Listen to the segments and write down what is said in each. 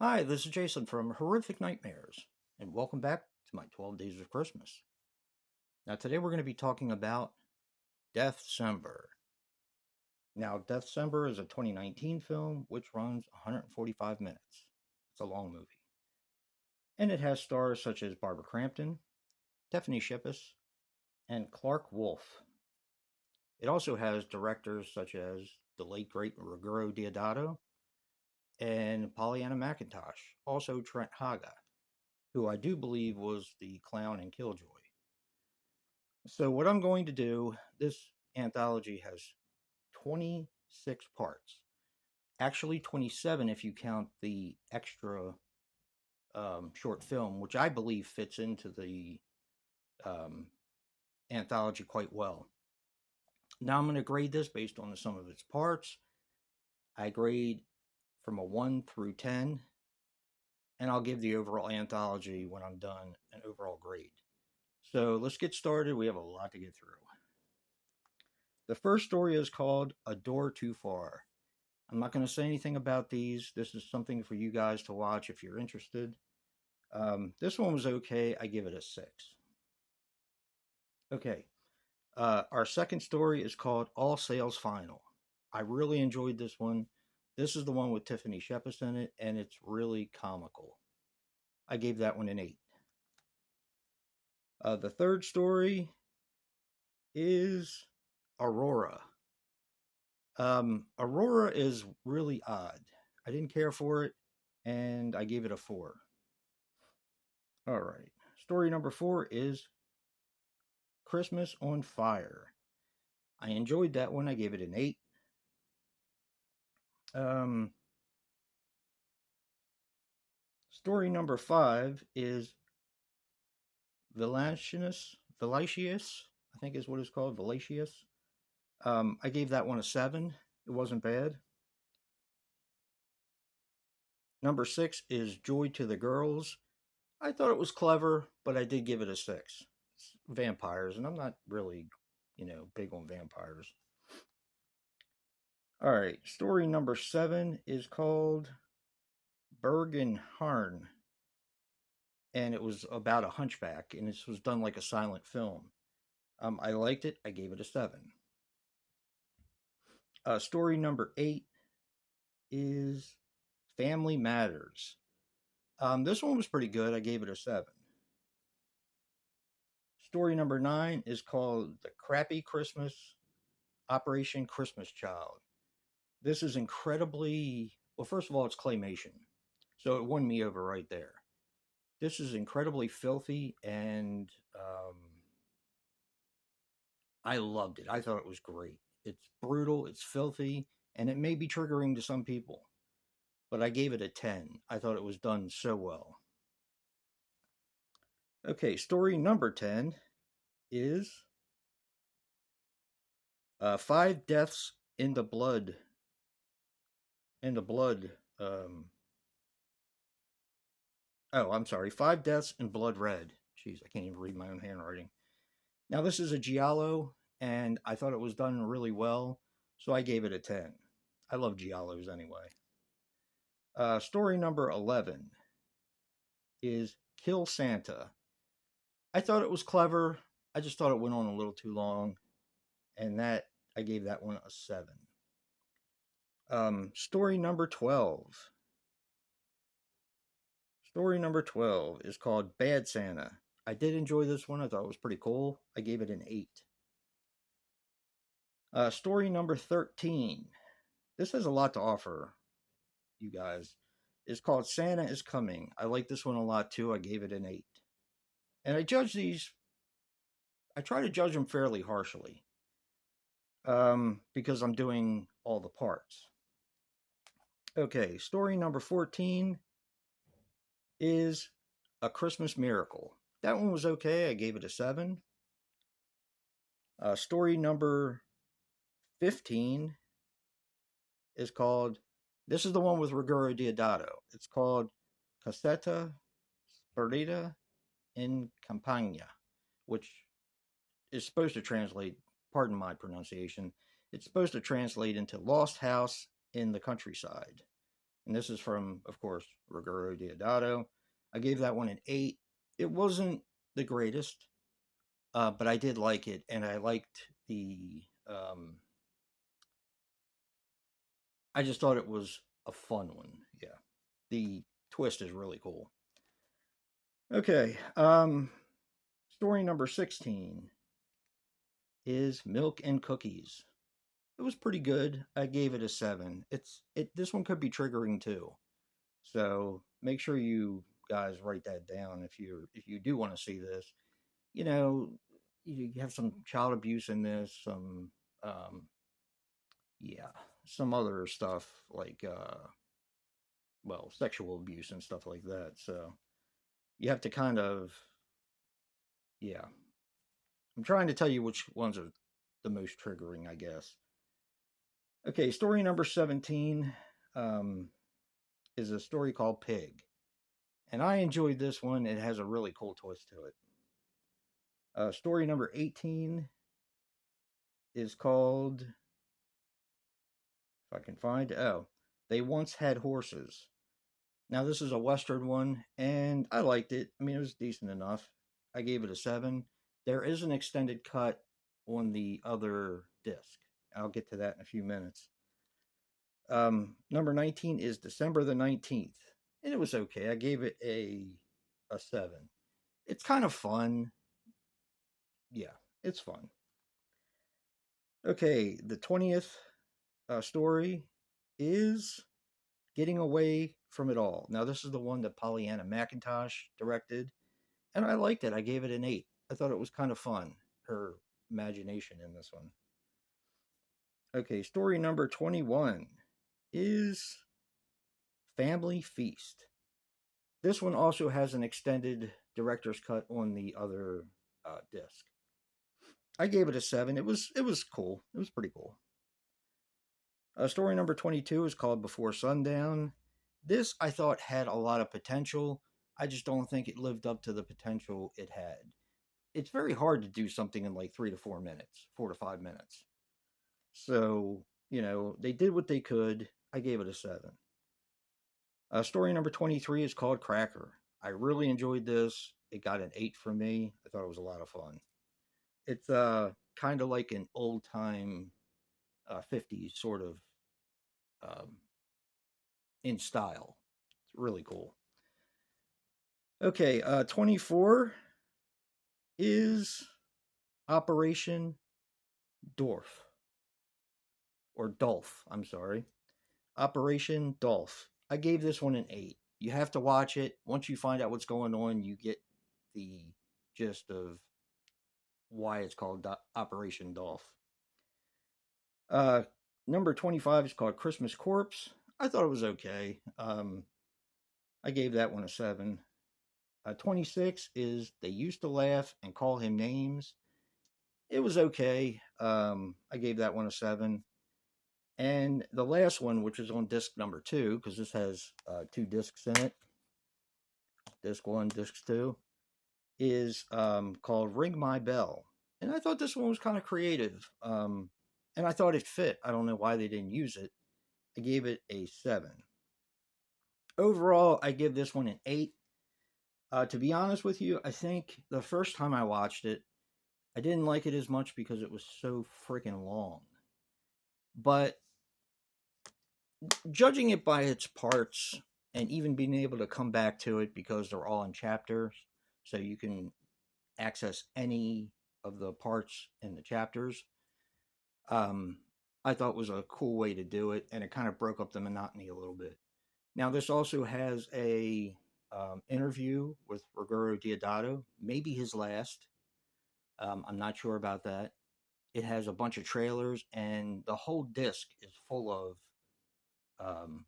Hi, this is Jason from Horrific Nightmares, and welcome back to my 12 Days of Christmas. Now, today we're going to be talking about Deathcember. Now, Deathcember is a 2019 film which runs 145 minutes. It's a long movie. And it has stars such as Barbara Crampton, Tiffany Shepis, and Clark Wolf. It also has directors such as the late great Ruggiero Deodato and Pollyanna McIntosh, also Trent Haga, who I do believe was the clown in Killjoy. So, what I'm going to do, this anthology has 26 parts. Actually, 27 if you count the extra short film, which I believe fits into the um, anthology quite well. Now, I'm going to grade this based on the sum of its parts. I grade from a 1 through 10, and I'll give the overall anthology when I'm done an overall grade. So, let's get started. We have a lot to get through. The first story is called A Door Too Far. I'm not going to say anything about these. This is something for you guys to watch if you're interested. This one was okay. I give it a 6. Okay. Our second story is called All Sales Final. I really enjoyed this one. This is the one with Tiffany Shepis in it, and it's really comical. I gave that one an 8. The third story is Aurora. Aurora is really odd. I didn't care for it, and I gave it a 4. All right. Story number 4 is Christmas on Fire. I enjoyed that one. I gave it an 8. Um, Story number 5 is Villacious, I think is what it's called, Villacious. I gave that one a 7. It wasn't bad. Number 6 is Joy to the Girls. I thought it was clever, but I did give it a 6. It's vampires, and I'm not really, big on vampires. All right, story number 7 is called Bergenharn, and it was about a hunchback, and this was done like a silent film. I liked it. I gave it a 7. Story number 8 is Family Matters. This one was pretty good. I gave it a 7. Story number 9 is called The Crappy Christmas, Operation Christmas Child. This is incredibly, well, first of all, it's claymation. So it won me over right there. This is incredibly filthy, and I loved it. I thought it was great. It's brutal, it's filthy, and it may be triggering to some people, but I gave it a 10. I thought it was done so well. Okay, story number 10 is Five Deaths in the Blood. In the Blood. I'm sorry. Five Deaths in Blood Red. Jeez, I can't even read my own handwriting. Now, this is a giallo, and I thought it was done really well, so I gave it a 10. I love giallos anyway. Story number 11 is Kill Santa. I thought it was clever. I just thought it went on a little too long, and that I gave that one a 7. Story number 12. Story number 12 is called Bad Santa. I did enjoy this one. I thought it was pretty cool. I gave it an 8. Story number 13. This has a lot to offer, you guys. It's called Santa is Coming. I like this one a lot too. I gave it an 8. And I try to judge them fairly harshly because I'm doing all the parts. Okay, story number 14 is A Christmas Miracle. That one was okay. I gave it a 7. Story number 15 is called, this is the one with Ruggiero Deodato. It's called Casetta Sperita in Campagna, which is supposed to translate, pardon my pronunciation, it's supposed to translate into Lost House in the Countryside. And this is from, of course, Ruggero Deodato. I gave that one an 8. It wasn't the greatest, but I did like it, and I liked the. I just thought it was a fun one. Yeah, the twist is really cool. Okay, story number 16 is Milk and Cookies. It was pretty good. I gave it a 7. This one could be triggering too. So make sure you guys write that down if you do want to see this. You know, you have some child abuse in this, some yeah, some other stuff like well, sexual abuse and stuff like that. So you have to kind of yeah. I'm trying to tell you which ones are the most triggering, I guess. Okay, story number 17 um, is a story called Pig. And I enjoyed this one. It has a really cool twist to it. Story number 18 is called, if I can find, oh, They Once Had Horses. Now, this is a Western one, and I liked it. I mean, it was decent enough. I gave it a 7. There is an extended cut on the other disc. I'll get to that in a few minutes. Number 19 is December the 19th, and it was okay. I gave it a 7. It's kind of fun. Yeah, it's fun. Okay, the 20th story is Getting Away from It All. Now, this is the one that Pollyanna McIntosh directed, and I liked it. I gave it an 8. I thought it was kind of fun, her imagination in this one. Okay, story number 21 is Family Feast. This one also has an extended director's cut on the other disc. I gave it a 7. It was cool. It was pretty cool. Story number 22 is called Before Sundown. This I thought had a lot of potential. I just don't think it lived up to the potential it had. It's very hard to do something in like 3 to 4 minutes, 4 to 5 minutes. So, they did what they could. I gave it a 7. Story number 23 is called Cracker. I really enjoyed this. It got an 8 from me. I thought it was a lot of fun. It's kind of like an old time 50s sort of um, in style. It's really cool. Okay, 24 is Operation Dorf. Or Dolph, I'm sorry. Operation Dolph. I gave this one an 8. You have to watch it. Once you find out what's going on, you get the gist of why it's called Operation Dolph. Uh, Number 25 is called Christmas Corpse. I thought it was okay. I gave that one a 7. 26 is They Used to Laugh and Call Him Names. It was okay. I gave that one a 7. And the last one, which is on disc number 2, because this has 2 discs in it, disc 1, disc 2, is called Ring My Bell. And I thought this one was kind of creative. And I thought it fit. I don't know why they didn't use it. I gave it a 7. Overall, I give this one an 8. To be honest with you, I think the first time I watched it, I didn't like it as much because it was so freaking long. But judging it by its parts and even being able to come back to it because they're all in chapters, so you can access any of the parts in the chapters, um, I thought was a cool way to do it, and it kind of broke up the monotony a little bit. Now, this also has a interview with Ruggero Deodato, maybe his last. I'm not sure about that. It has a bunch of trailers, and the whole disc is full of.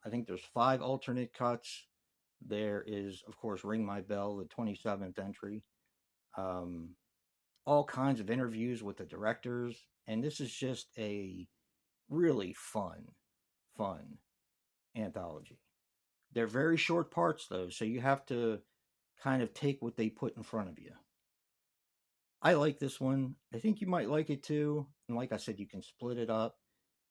I think there's 5 alternate cuts. There is, of course, Ring My Bell, the 27th entry. Um, all kinds of interviews with the directors, and this is just a really fun anthology. They're very short parts, though, so you have to kind of take what they put in front of you. I like this one. I think you might like it too. And like I said, you can split it up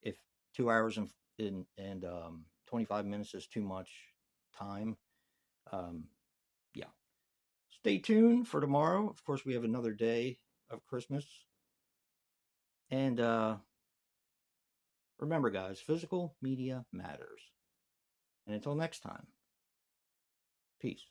if 2 hours and 25 minutes is too much time. Yeah. Stay tuned for tomorrow. Of course, we have another day of Christmas. And remember, guys, physical media matters. And until next time, peace.